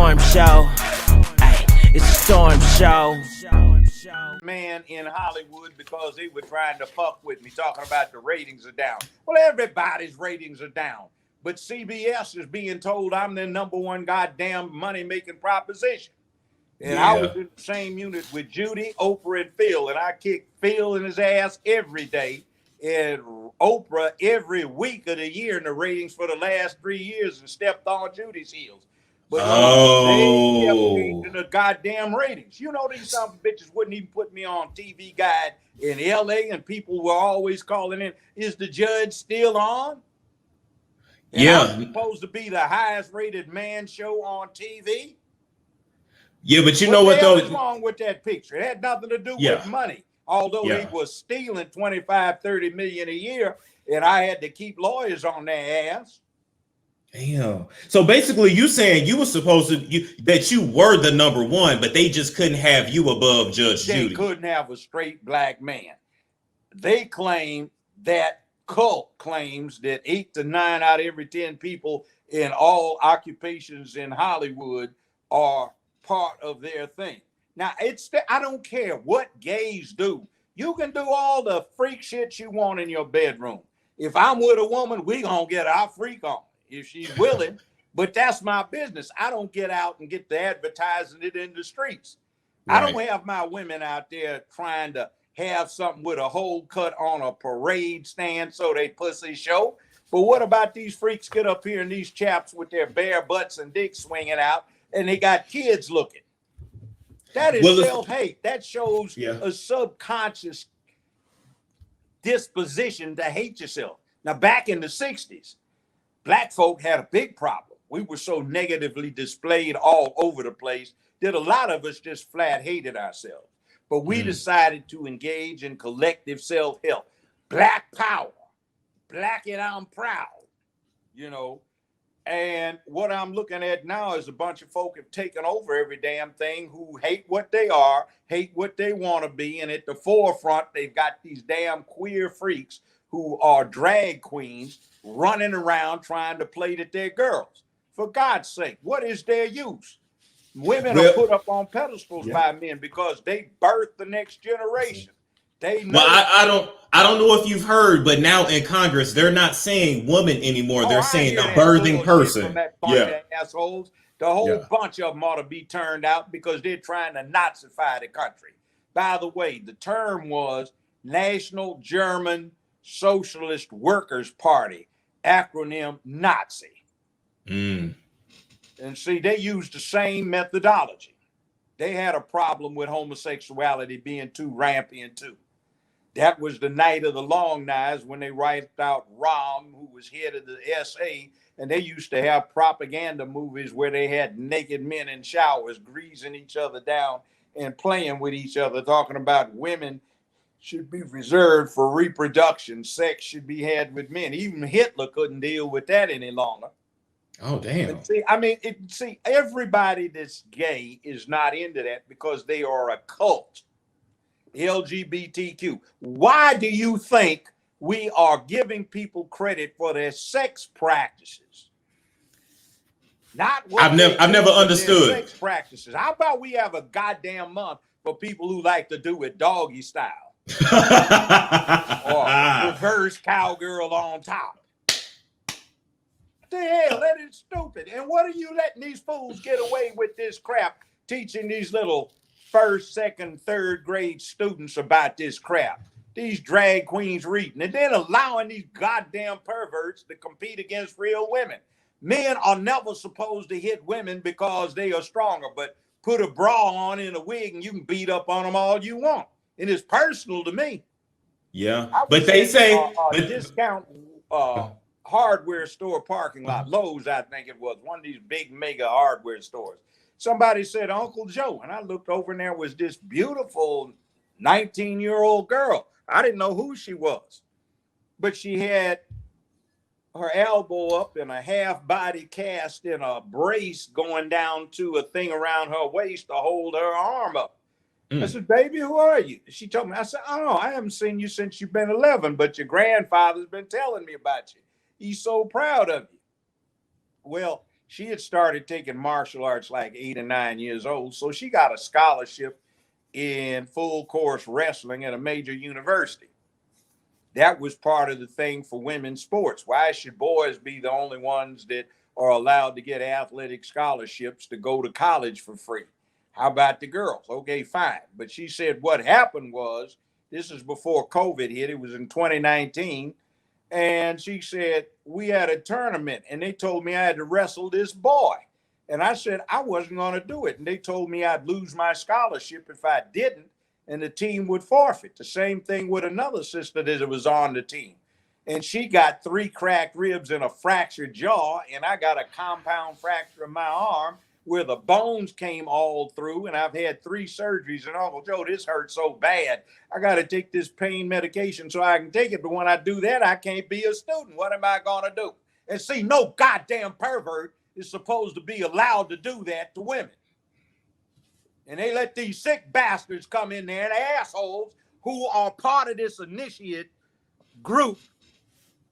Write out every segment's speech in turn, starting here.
storm show. Ay, it's a storm show. Man in Hollywood because they were trying to fuck with me, talking about the ratings are down. Well, everybody's ratings are down. But CBS is being told I'm their number one goddamn money-making proposition. And I was in the same unit with Judy, Oprah, and Phil, and I kicked Phil in his ass every day, and Oprah every week of the year in the ratings for the last 3 years and stepped on Judy's heels. But they kept changing the goddamn ratings. You know, these some bitches wouldn't even put me on TV Guide in LA, and people were always calling in, is the judge still on? And I'm supposed to be the highest rated man show on TV. Yeah, but you know what though? What's wrong with that picture? It had nothing to do with money. Although they were stealing 25, 30 million a year, and I had to keep lawyers on their ass. Damn. So basically you saying you were supposed to, that you were the number one, but they just couldn't have you above Judge Judy. They couldn't have a straight black man. They claim that cult claims that 8 to 9 out of every 10 people in all occupations in Hollywood are part of their thing. Now, I don't care what gays do. You can do all the freak shit you want in your bedroom. If I'm with a woman, we gonna get our freak on if she's willing. But that's my business. I don't get out and get the advertising it in the streets. Right. I don't have my women out there trying to have something with a hole cut on a parade stand so they pussy show. But what about these freaks get up here and these chaps with their bare butts and dicks swinging out and they got kids looking? That is self-hate. That shows a subconscious disposition to hate yourself. Now, back in the 60s, black folk had a big problem. We were so negatively displayed all over the place that a lot of us just flat hated ourselves. But we decided to engage in collective self-help. Black power. Black and I'm proud. You know. And what I'm looking at now is a bunch of folk have taken over every damn thing who hate what they are, hate what they want to be. And at the forefront, they've got these damn queer freaks who are drag queens running around trying to play that they're girls. For God's sake, what is their use? Women are put up on pedestals by men because they birthed the next generation. They know. Well, I don't know if you've heard, but now in Congress, they're not saying woman anymore. They're saying a birthing person. That bunch of assholes. The whole bunch of them ought to be turned out because they're trying to Nazify the country. By the way, the term was National German Socialist Workers Party, acronym Nazi. And see, they used the same methodology. They had a problem with homosexuality being too rampant too. That was the night of the long knives when they wiped out Rom, who was head of the SA, and they used to have propaganda movies where they had naked men in showers, greasing each other down and playing with each other, talking about women should be reserved for reproduction. Sex should be had with men. Even Hitler couldn't deal with that any longer. Oh, damn. And see, I mean, everybody that's gay is not into that because they are a cult. LGBTQ. Why do you think we are giving people credit for their sex practices? Not what I've never understood sex practices. How about we have a goddamn month for people who like to do it doggy style or reverse cowgirl on top? The hell, that is stupid. And what are you letting these fools get away with this crap, teaching these little first, second, third grade students about this crap? These drag queens reading and then allowing these goddamn perverts to compete against real women. Men are never supposed to hit women because they are stronger, but put a bra on in a wig and you can beat up on them all you want. And it's personal to me. Yeah, but they say discount hardware store parking lot, Lowe's, I think it was, one of these big mega hardware stores. Somebody said Uncle Joe, and I looked over and there was this beautiful 19-year-old girl. I didn't know who she was, but she had her elbow up in a half body cast in a brace going down to a thing around her waist to hold her arm up. I said, baby, who are you? She told me. I said, oh, I haven't seen you since you've been 11, but your grandfather's been telling me about you. He's so proud of you. Well, She had started taking martial arts like 8 or 9 years old. So she got a scholarship in full course wrestling at a major university. That was part of the thing for women's sports. Why should boys be the only ones that are allowed to get athletic scholarships to go to college for free? How about the girls? Okay, fine. But she said what happened was, this is before COVID hit. It was in 2019. And she said, we had a tournament and they told me I had to wrestle this boy. And I said, I wasn't going to do it. And they told me I'd lose my scholarship if I didn't, and the team would forfeit. The same thing with another sister that was on the team. And she got 3 cracked ribs and a fractured jaw, and I got a compound fracture in my arm where the bones came all through, and I've had 3 surgeries. And Uncle Joe, this hurts so bad. I got to take this pain medication so I can take it. But when I do that, I can't be a student. What am I going to do? And see, no goddamn pervert is supposed to be allowed to do that to women. And they let these sick bastards come in there, and assholes who are part of this initiate group,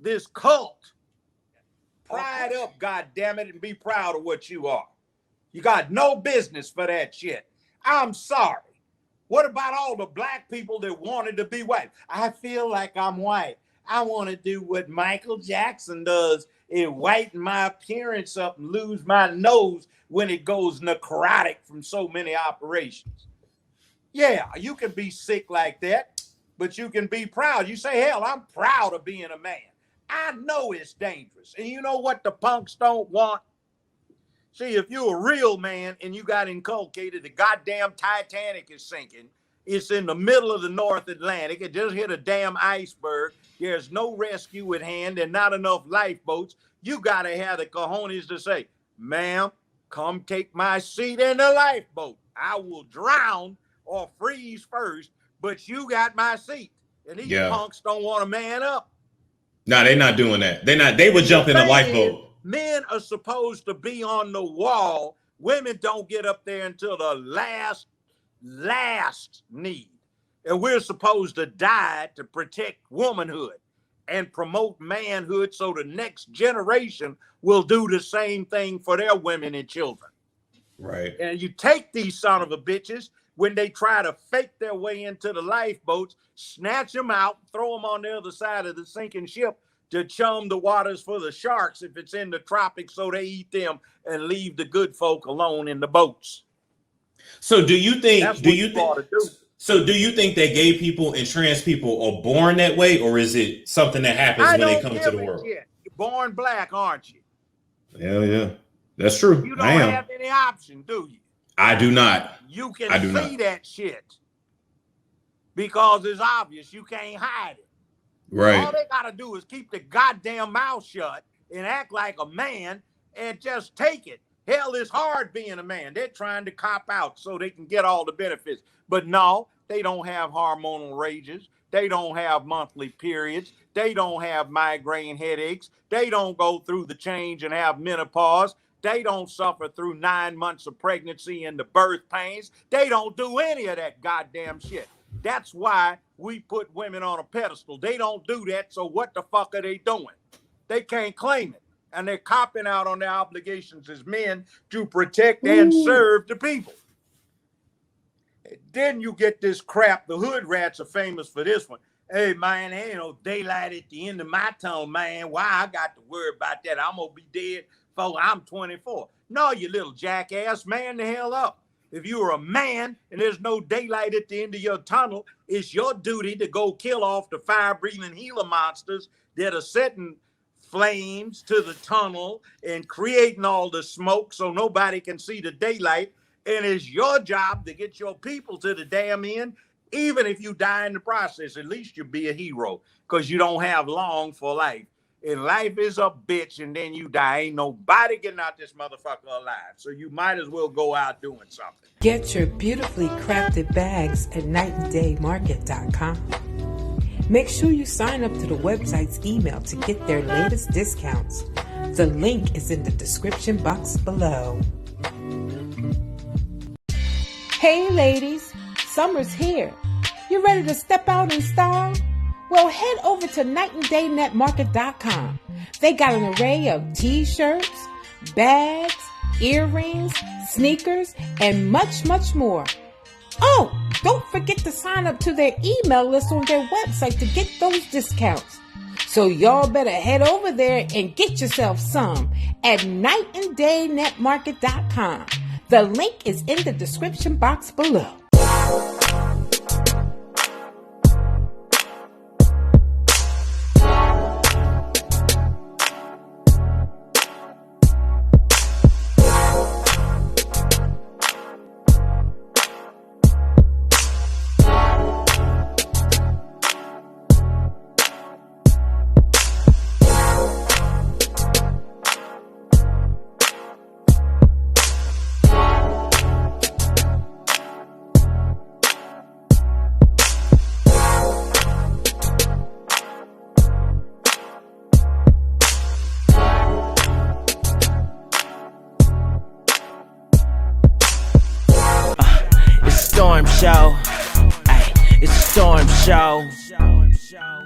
this cult. Pride up, goddammit, and be proud of what you are. You got no business for that shit. I'm sorry. What about all the black people that wanted to be white? I feel like I'm white. I want to do what Michael Jackson does and whiten my appearance up and lose my nose when it goes necrotic from so many operations. Yeah, you can be sick like that, but you can be proud. You say, hell, I'm proud of being a man. I know it's dangerous. And you know what the punks don't want? See, if you're a real man and you got inculcated, the goddamn Titanic is sinking. It's in the middle of the North Atlantic. It just hit a damn iceberg. There's no rescue at hand and not enough lifeboats. You got to have the cojones to say, ma'am, come take my seat in the lifeboat. I will drown or freeze first, but you got my seat. And these punks don't want to man up. No, they're not doing that. They would jump in the lifeboat. Men are supposed to be on the wall. Women don't get up there until the last need. And we're supposed to die to protect womanhood and promote manhood so the next generation will do the same thing for their women and children. Right. And you take these son of a bitches when they try to fake their way into the lifeboats, snatch them out, throw them on the other side of the sinking ship to chum the waters for the sharks if it's in the tropics so they eat them and leave the good folk alone in the boats. So do you think do you think that gay people and trans people are born that way, or is it something that happens when they come into the world? You're born black, aren't you? Yeah. That's true. You don't have any option, do you? I do not. You can see that shit because it's obvious. You can't hide it. Right. All they got to do is keep the goddamn mouth shut and act like a man and just take it. Hell, it's hard being a man. They're trying to cop out so they can get all the benefits. But no, they don't have hormonal rages. They don't have monthly periods. They don't have migraine headaches. They don't go through the change and have menopause. They don't suffer through 9 months of pregnancy and the birth pains. They don't do any of that goddamn shit. That's why we put women on a pedestal. They don't do that, so what the fuck are they doing? They can't claim it. And they're copping out on their obligations as men to protect and serve the people. Then you get this crap. The hood rats are famous for this one. Hey, man, there ain't no daylight at the end of my tunnel, man. Why I got to worry about that? I'm going to be dead before I'm 24. No, you little jackass, man the hell up. If you're a man and there's no daylight at the end of your tunnel, it's your duty to go kill off the fire-breathing Gila monsters that are setting flames to the tunnel and creating all the smoke so nobody can see the daylight. And it's your job to get your people to the damn end. Even if you die in the process, at least you'll be a hero because you don't have long for life. And life is a bitch, and then you die. Ain't nobody getting out this motherfucker alive. So you might as well go out doing something. Get your beautifully crafted bags at nightandaymarket.com. Make sure you sign up to the website's email to get their latest discounts. The link is in the description box below. Hey ladies, summer's here. You ready to step out in style? Well, head over to nightanddaynetmarket.com. They got an array of t-shirts, bags, earrings, sneakers, and much, much more. Oh, don't forget to sign up to their email list on their website to get those discounts. So y'all better head over there and get yourself some at nightanddaynetmarket.com. The link is in the description box below. Storm show. Ay, it's a storm show.